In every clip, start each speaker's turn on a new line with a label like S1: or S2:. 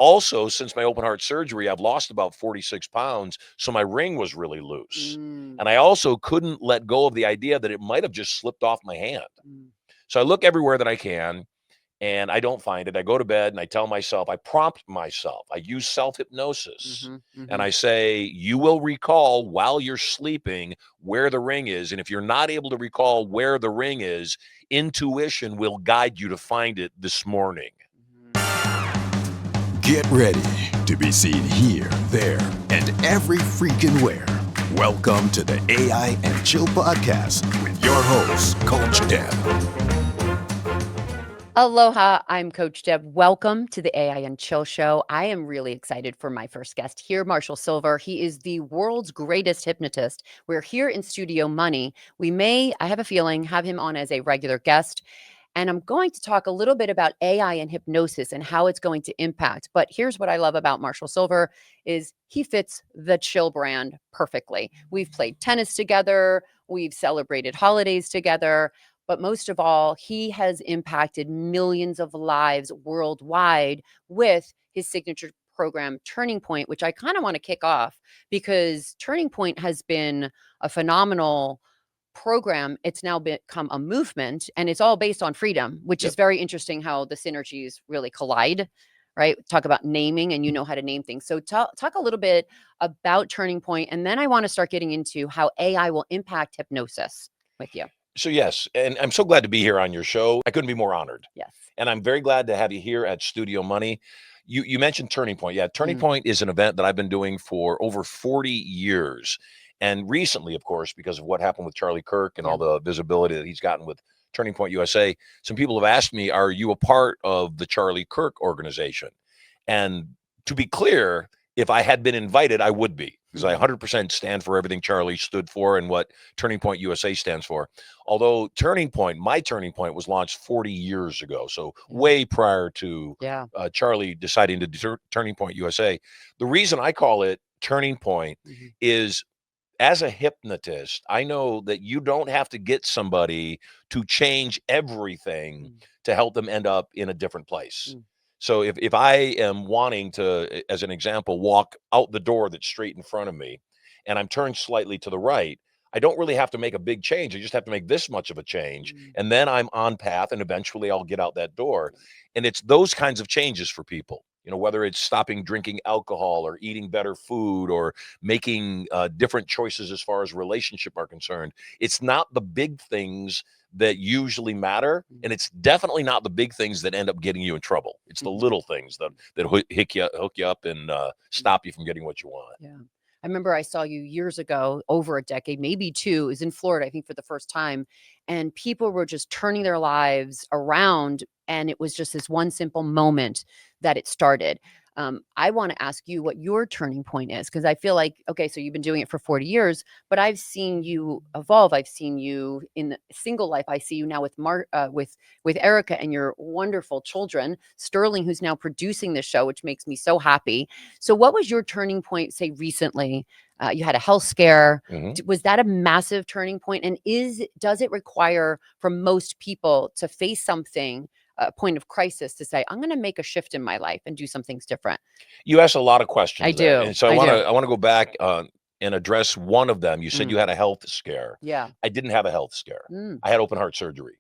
S1: Also, since my open heart surgery, I've lost about 46 pounds, so my ring was really loose.
S2: Mm,
S1: And I also couldn't let go of the idea that it might have just slipped off my hand.
S2: mm,
S1: So I look everywhere that I can and I don't find it. I go to bed and I tell myself, I prompt myself, I use self hypnosis.
S2: mhm,
S1: And
S2: mhm.
S1: I say, you will recall while you're sleeping where the ring is. And if you're not able to recall where the ring is, intuition will guide you to find it this morning.
S2: Mhm.
S3: Get ready to be seen here, there, and every freaking where. Welcome to the AI and Chill podcast with your host, Coach Deb.
S2: Aloha, I'm Coach Deb. Welcome to the AI and Chill Show. I am really excited for my first guest here, Marshall Sylver. He is the world's greatest hypnotist. We're here in Studio Money. We may, I have a feeling, have him on as a regular guest. And I'm going to talk a little bit about AI and hypnosis and how it's going to impact. But here's what I love about Marshall Sylver is he fits the chill brand perfectly. We've played tennis together. We've celebrated holidays together. But most of all, he has impacted millions of lives worldwide with his signature program, Turning Point, which I kind of want to kick off because Turning Point has been a phenomenal program. It's now become a movement and it's all based on freedom, which
S1: Yep.
S2: is very interesting how the synergies really collide, right? Talk about naming and you know how to name things. So talk a little bit about Turning Point, and then I want to start getting into how AI will impact hypnosis with you.
S1: So, yes, and I'm so glad to be here on your show. I couldn't be more honored.
S2: Yes.
S1: And I'm very glad to have you here at Studio Money. You mentioned Turning Point. Yeah, Turning
S2: Mm.
S1: Point is an event that I've been doing for over 40 years. And recently, of course, because of what happened with Charlie Kirk and
S2: Yeah.
S1: all the visibility that he's gotten with Turning Point USA, some people have asked me, are you a part of the Charlie Kirk organization? And to be clear, if I had been invited, I would be, because I
S2: Mhm.
S1: 100% stand for everything Charlie stood for and what Turning Point USA stands for. Although Turning Point, my Turning Point was launched 40 years ago, so
S2: Yeah.
S1: way prior to
S2: Yeah.
S1: Charlie deciding to do Turning Point USA. The reason I call it Turning Point
S2: Mhm.
S1: is, as a hypnotist, I know that you don't have to get somebody to change everything
S2: Mm.
S1: to help them end up in a different place.
S2: Mm.
S1: So if I am wanting to, as an example, walk out the door that's straight in front of me and I'm turned slightly to the right, I don't really have to make a big change. I just have to make this much of a change.
S2: Mm.
S1: And then I'm on path and eventually I'll get out that door. And it's those kinds of changes for people, whether it's stopping drinking alcohol or eating better food or making different choices as far as relationship are concerned. It's not the big things that usually matter, and it's definitely not the big things that end up getting you in trouble. It's the
S2: Mhm.
S1: little things that hook you up and stop you from getting what you want.
S2: Yeah. I remember I saw you years ago, over a decade, maybe two. It was in Florida, I think, for the first time. And people were just turning their lives around. And it was just this one simple moment that it started. I want to ask you what your turning point is, because I feel like, okay, so you've been doing it for 40 years, but I've seen you evolve. I've seen you in the single life. I see you now with Erica and your wonderful children, Sterling, who's now producing this show, which makes me so happy. So what was your turning point, say, recently? You had a health scare.
S1: Mhm.
S2: Was that a massive turning point? And does it require from most people to face something, a point of crisis, to say, I'm going to make a shift in my life and do some things different?
S1: You asked a lot of
S2: I
S1: questions there,
S2: do.
S1: and so I
S2: I
S1: want
S2: do.
S1: to I want to go back and address one of them. You said
S2: Mm,
S1: you had a health scare.
S2: yeah.
S1: I didn't have a health scare.
S2: Mm,
S1: I had open heart surgery.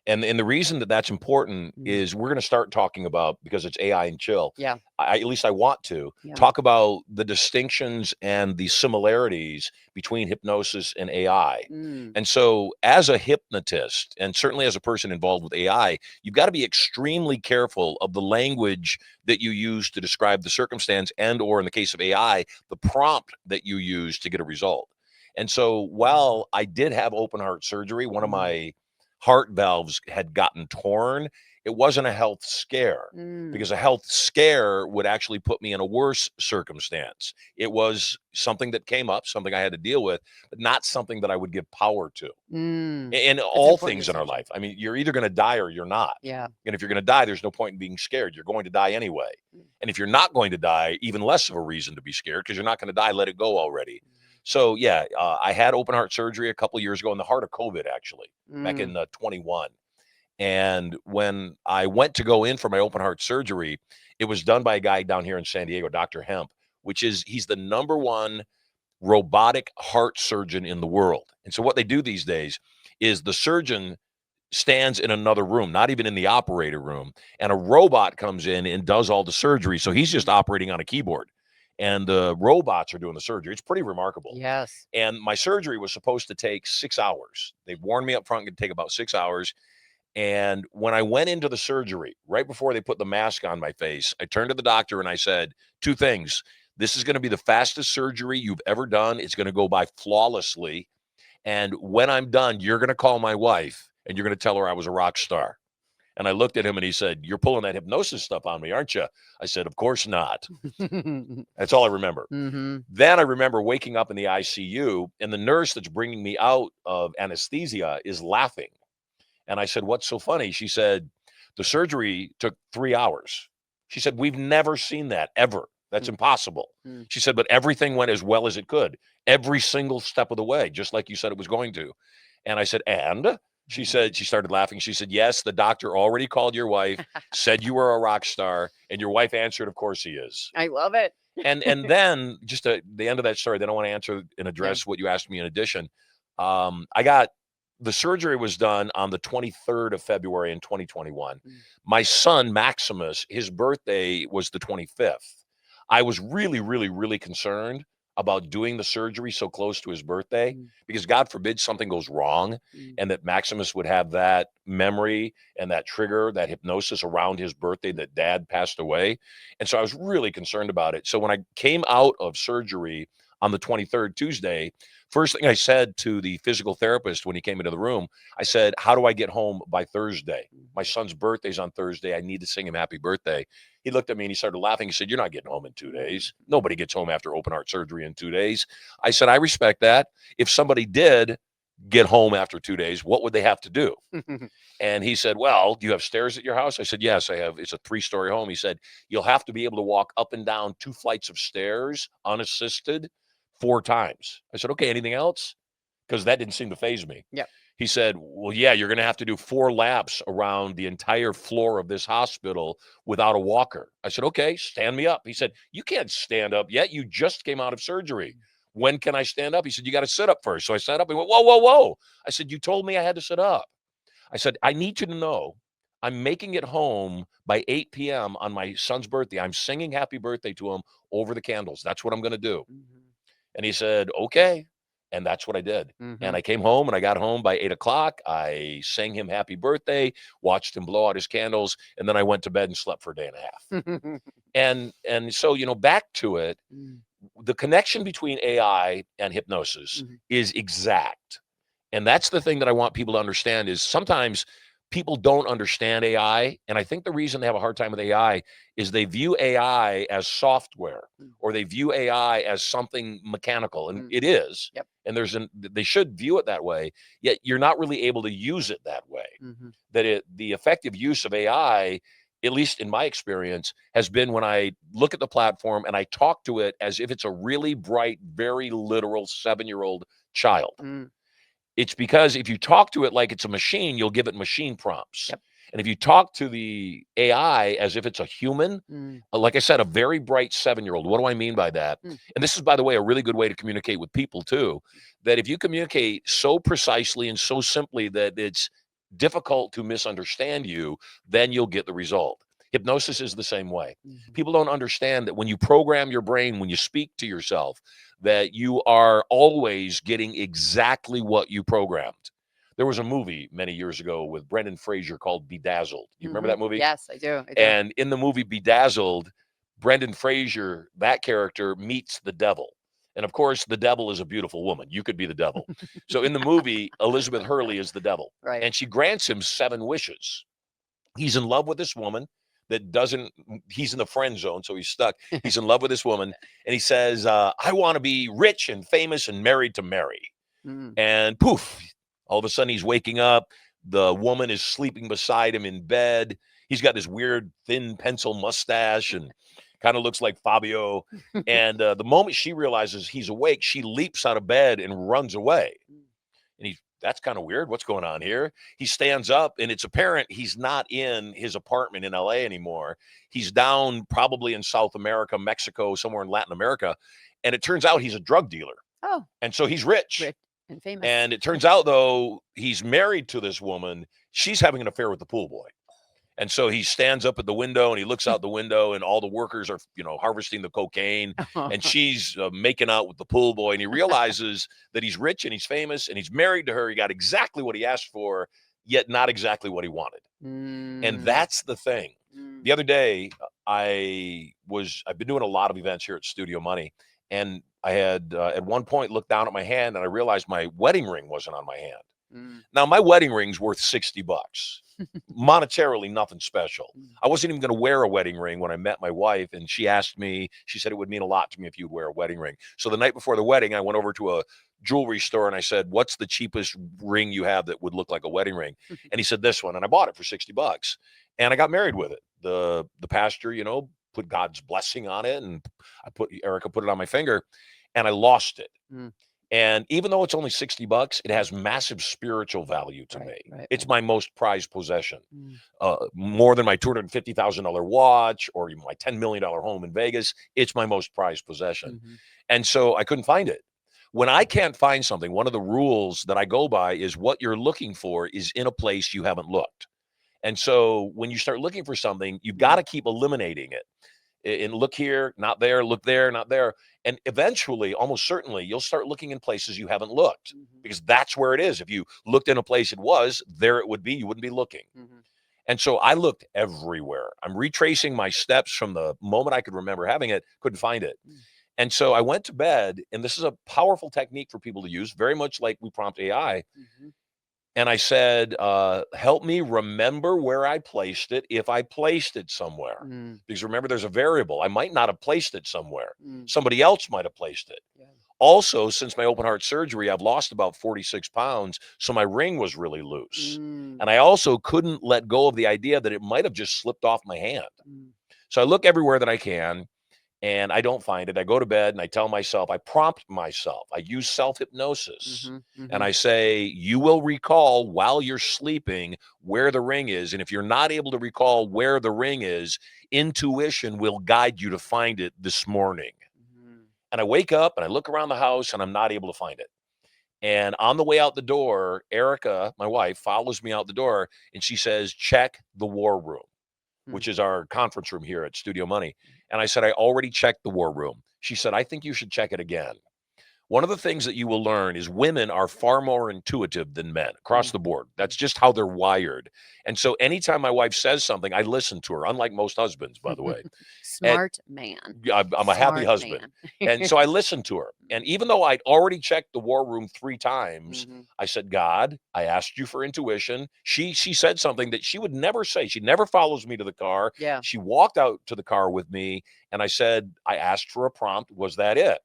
S1: And the reason that that's important
S2: mm,
S1: is we're going to start talking about, because it's AI and chill.
S2: yeah.
S1: At least I want to
S2: Yeah.
S1: talk about the distinctions and the similarities between hypnosis and AI.
S2: Mm,
S1: And so, as a hypnotist, and certainly as a person involved with AI, you've got to be extremely careful of the language that you use to describe the circumstance, and, or in the case of AI, the prompt that you use to get a result. And so, while I did have open heart surgery, one of
S2: mm,
S1: my heart valves had gotten torn. It wasn't a health scare,
S2: mm.
S1: because a health scare would actually put me in a worse circumstance. It was something that came up, something I had to deal with, but not something that I would give power to.
S2: Mm.
S1: In
S2: That's an
S1: all
S2: important
S1: things in our
S2: distinction.
S1: life, I mean, you're either going to die or you're not.
S2: Yeah.
S1: And if you're going to die, there's no point in being scared. You're going to die anyway.
S2: Mm.
S1: And if you're not going to die, even less of a reason to be scared, because you're not going to die. Let it go already. So yeah, I had open heart surgery a couple of years ago in the heart of COVID, actually, back
S2: Mm.
S1: in 21. And when I went to go in for my open heart surgery, It was done by a guy down here in San Diego, Dr. Hemp, he's the #1 robotic heart surgeon in the world. And so what they do these days is the surgeon stands in another room, not even in the operator room, and a robot comes in and does all the surgery. So he's just operating on a keyboard, and the robots are doing the surgery. It's pretty remarkable.
S2: Yes.
S1: And my surgery was supposed to take 6 hours. They warned me up front it could take about 6 hours. And when I went into the surgery, right before they put the mask on my face, I turned to the doctor and I said 2 things. This is going to be the fastest surgery you've ever done. It's going to go by flawlessly. And when I'm done, you're going to call my wife and you're going to tell her I was a rock star. And I looked at him and he said, "You're pulling that hypnosis stuff on me, aren't you?" I said, "Of course not." That's all I remember.
S2: Mm-hmm.
S1: Then I remember waking up in the ICU and the nurse that's bringing me out of anesthesia is laughing. And I said, "What's so funny?" She said, "The surgery took 3 hours." She said, "We've never seen that ever. That's impossible." She said, "But everything went as well as it could, every single step of the way, just like you said it was going to." And I said, "And?" She said, she started laughing. She said, "Yes, the doctor already called your wife, said you were a rock star." And your wife answered, "Of course he is."
S2: I love it.
S1: And then just the end of that story, then I want to answer and address what you asked me in addition. The surgery was done on the 23rd of February in 2021. My son, Maximus, his birthday was the 25th. I was really, really, really concerned about doing the surgery so close to his birthday because God forbid something goes wrong and that Maximus would have that memory and that trigger, that hypnosis around his birthday that Dad passed away. And so I was really concerned about it. So when I came out of surgery on the 23rd, Tuesday, first thing I said to the physical therapist when he came into the room, I said, "How do I get home by Thursday? My son's birthday's on Thursday. I need to sing him happy birthday." He looked at me and he started laughing. He said, "You're not getting home in 2 days. Nobody gets home after open heart surgery in 2 days." I said, "I respect that. If somebody did get home after 2 days, what would they have to do?" And he said, "Well, do you have stairs at your house?" I said, "Yes, I have. It's a 3-story home." He said, "You'll have to be able to walk up and down 2 flights of stairs unassisted 4 times." I said, "Okay, anything else?" Because that didn't seem to faze me.
S2: Yep.
S1: He said, "Well, yeah, you're going to have to do 4 laps around the entire floor of this hospital without a walker." I said, "Okay, stand me up." He said, "You can't stand up yet. You just came out of surgery. When can I stand up?" He said, "You got to sit up first." So I sat up and went, "Whoa, whoa, whoa." I said, "You told me I had to sit up." I said, "I need you to know I'm making it home by 8 p.m. on my son's birthday. I'm singing happy birthday to him over the candles. That's what I'm going to do." And he said, "Okay." And that's what I did. And I came home and I got home by 8 o'clock. I sang him happy birthday, watched him blow out his candles, and then I went to bed and slept for a day and a half. And so, back to it, the connection between AI and hypnosis is exact. And that's the thing that I want people to understand is sometimes people don't understand AI. And I think the reason they have a hard time with AI is they view AI as software or they view AI as something mechanical. And it is.
S2: Yep.
S1: And they should view it that way, yet you're not really able to use it that way. The effective use of AI, at least in my experience, has been when I look at the platform and I talk to it as if it's a really bright, very literal 7-year-old child. It's because if you talk to it like it's a machine, you'll give it machine prompts.
S2: Yep.
S1: And if you talk to the AI as if it's a human, like I said, a very bright 7-year-old, what do I mean by that? And this is, by the way, a really good way to communicate with people too, that if you communicate so precisely and so simply that it's difficult to misunderstand you, then you'll get the result. Hypnosis is the same way. People don't understand that when you program your brain, when you speak to yourself, that you are always getting exactly what you programmed. There was a movie many years ago with Brendan Fraser called Bedazzled. You remember that movie?
S2: Yes, I do.
S1: And in the movie Bedazzled, Brendan Fraser, that character, meets the devil. And of course, the devil is a beautiful woman. You could be the devil. So in the movie, Elizabeth Hurley is the devil.
S2: Right.
S1: And she grants him 7 wishes. He's in love with this woman he's in the friend zone, so he's stuck. He's in love with this woman. And he says, "I want to be rich and famous and married to Mary." And poof, all of a sudden he's waking up. The woman is sleeping beside him in bed. He's got this weird thin pencil mustache and kind of looks like Fabio. And the moment she realizes he's awake, she leaps out of bed and runs away. And he that's kind of weird. What's going on here? He stands up, and it's apparent he's not in his apartment in LA anymore. He's down probably in South America, Mexico, somewhere in Latin America. And it turns out he's a drug dealer.
S2: Oh.
S1: And so he's rich.
S2: And famous.
S1: And it turns out, though, he's married to this woman. She's having an affair with the pool boy. And so he stands up at the window and he looks out the window, and all the workers are, harvesting the cocaine, and she's making out with the pool boy. And he realizes that he's rich and he's famous and he's married to her. He got exactly what he asked for, yet not exactly what he wanted. And that's the thing. The other day, I've been doing a lot of events here at Studio Money, and I had at one point looked down at my hand and I realized my wedding ring wasn't on my hand. Now, my wedding ring's worth $60. Monetarily, nothing special. I wasn't even going to wear a wedding ring when I met my wife, and she asked me, she said it would mean a lot to me if you'd wear a wedding ring. So the night before the wedding, I went over to a jewelry store and I said, what's the cheapest ring you have that would look like a wedding ring? And he said, this one. And I bought it for $60. And I got married with it. The pastor, put God's blessing on it, and Erica put it on my finger, and I lost it. And even though it's only $60, it has massive spiritual value to me. It's my most prized possession, more than my $250,000 watch or even my $10 million home in Vegas. It's my most prized possession. And so I couldn't find it. When I can't find something, one of the rules that I go by is what you're looking for is in a place you haven't looked. And so when you start looking for something, you've got to keep eliminating it. And look here, not there, look there, not there. And eventually, almost certainly, you'll start looking in places you haven't looked, because that's where it is. If you looked in a place it was, there it would be. You wouldn't be looking. And so I looked everywhere. I'm retracing my steps from the moment I could remember having it, couldn't find it. And so I went to bed, and this is a powerful technique for people to use, very much like we prompt AI. And I said, help me remember where I placed it if I placed it somewhere. Because remember, there's a variable. I might not have placed it somewhere. Somebody else might have placed it. Also, since my open heart surgery, I've lost about 46 pounds. So my ring was really loose. And I also couldn't let go of the idea that it might have just slipped off my hand. So I look everywhere that I can, and I don't find it. I go to bed and I tell myself, I prompt myself. I use self-hypnosis. And I say, you will recall while you're sleeping where the ring is. And if you're not able to recall where the ring is, intuition will guide you to find it this morning. And I wake up and I look around the house and I'm not able to find it. And on the way out the door, Erica, my wife, follows me out the door and she says, check the war room, which is our conference room here at Studio Money. And I said, I already checked the war room. She said, I think you should check it again. One of the things that you will learn is women are far more intuitive than men across the board. That's just how they're wired. And so anytime my wife says something, I listen to her, unlike most husbands, by the way.
S2: Smart man.
S1: I'm a happy husband. And so I listened to her. And even though I'd already checked the war room 3 times, I said, God, I asked you for intuition. She said something that she would never say. She never follows me to the car. She walked out to the car with me. And I said, I asked for a prompt. Was that it?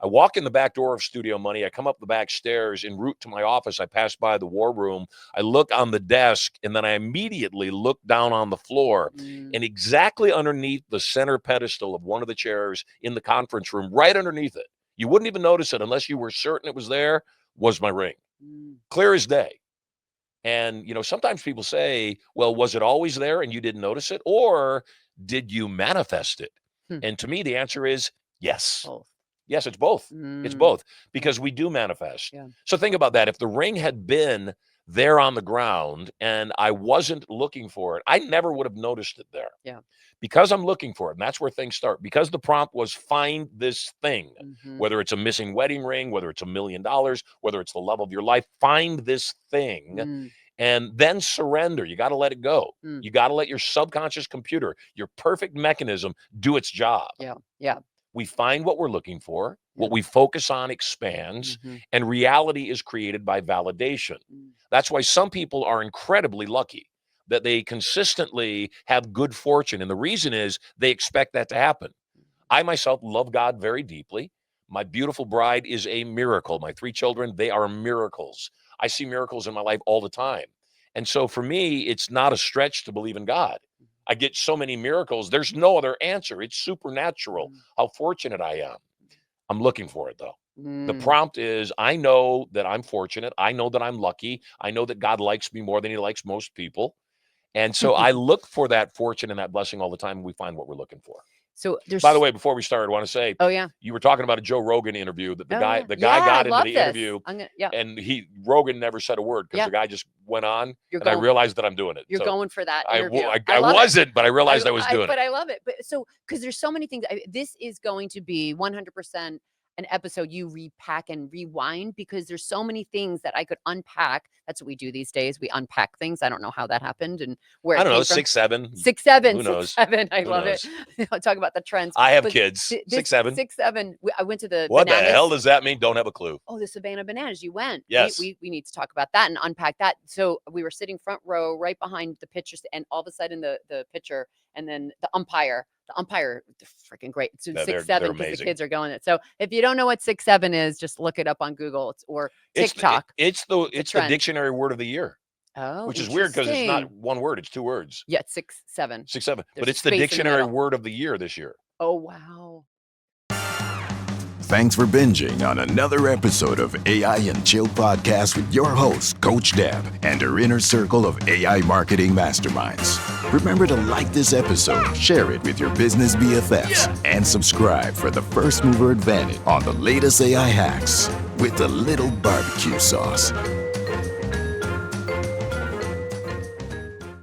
S1: I walk in the back door of Studio Money. I come up the back stairs. En route to my office, I pass by the war room. I look on the desk, and then I immediately look down on the floor. And exactly underneath the center pedestal of one of the chairs in the conference room, right underneath it, you wouldn't even notice it unless you were certain it was there, was my ring. Clear as day. And, sometimes people say, well, was it always there and you didn't notice it? Or did you manifest it? And to me, the answer is yes. Yes, it's both. It's both, because we do manifest. So think about that. If the ring had been there on the ground and I wasn't looking for it, I never would have noticed it there. Because I'm looking for it. And that's where things start. Because the prompt was find this thing, whether it's a missing wedding ring, whether it's $1 million, whether it's the love of your life, find this thing. And then surrender. You got to let it go. You got to let your subconscious computer, your perfect mechanism, do its job. We find what we're looking for. What we focus on expands, and reality is created by validation. That's why some people are incredibly lucky, that they consistently have good fortune. And the reason is they expect that to happen. I myself love God very deeply. My beautiful bride is a miracle. My 3 children, they are miracles. I see miracles in my life all the time. And so for me, it's not a stretch to believe in God. I get so many miracles. There's no other answer. It's supernatural how fortunate I am. I'm looking for it, though. The prompt is, I know that I'm fortunate. I know that I'm lucky. I know that God likes me more than he likes most people. And so I look for that fortune and that blessing all the time, and we find what we're looking for.
S2: So there's,
S1: by the way, before we started, I want to say,
S2: oh yeah,
S1: you were talking about a Joe Rogan interview that the
S2: Oh,
S1: guy
S2: yeah.
S1: the guy
S2: Yeah,
S1: got
S2: I
S1: into
S2: love
S1: the
S2: this.
S1: interview,
S2: Yeah,
S1: and Rogan never said a word because
S2: Yeah.
S1: the guy just went on,
S2: You're
S1: and I
S2: going-
S1: realized that I'm doing it.
S2: you're
S1: So
S2: going for that
S1: I
S2: interview.
S1: love wasn't, but I realized I was doing
S2: But
S1: it.
S2: I love it. But so, because there's so many things. This is going to be 100% an episode you repack and rewind, because there's so many things that I could unpack. That's what we do these days. We unpack things. I don't know how that happened and where it
S1: I don't
S2: came
S1: know,
S2: from.
S1: 6, 7.
S2: 6, 7.
S1: Who knows?
S2: 6, 7. I
S1: Who
S2: love
S1: knows?
S2: it. I'll talk about the trends.
S1: I have
S2: But
S1: kids.
S2: this
S1: 6, 7.
S2: 6, 7. I went to the
S1: What
S2: bananas.
S1: the hell does that mean? Don't have a clue.
S2: Oh, the Savannah Bananas. You went.
S1: Yes.
S2: We need to talk about that and unpack that. So we were sitting front row right behind the pitchers, and all of a sudden the pitcher and then the umpire, freaking great. So
S1: Yeah,
S2: 6,
S1: they're
S2: 7, because the
S1: amazing.
S2: kids are going it. So if you don't know what 6, 7 is, just look it up on Google or TikTok.
S1: It's the
S2: trend.
S1: dictionary word of the year,
S2: Oh,
S1: which is weird because it's not
S2: interesting.
S1: one word, it's 2 words.
S2: Yeah, 6, 7.
S1: 6, 7. But
S2: There's
S1: it's the
S2: space in the
S1: dictionary
S2: middle.
S1: word of the year this year.
S2: Oh, wow.
S3: Thanks for binging on another episode of AI and Chill podcast with your host, Coach Deb, and her inner circle of AI marketing masterminds. Remember to like this episode, share it with your business BFFs, and subscribe for the first mover advantage on the latest AI hacks with a little barbecue sauce.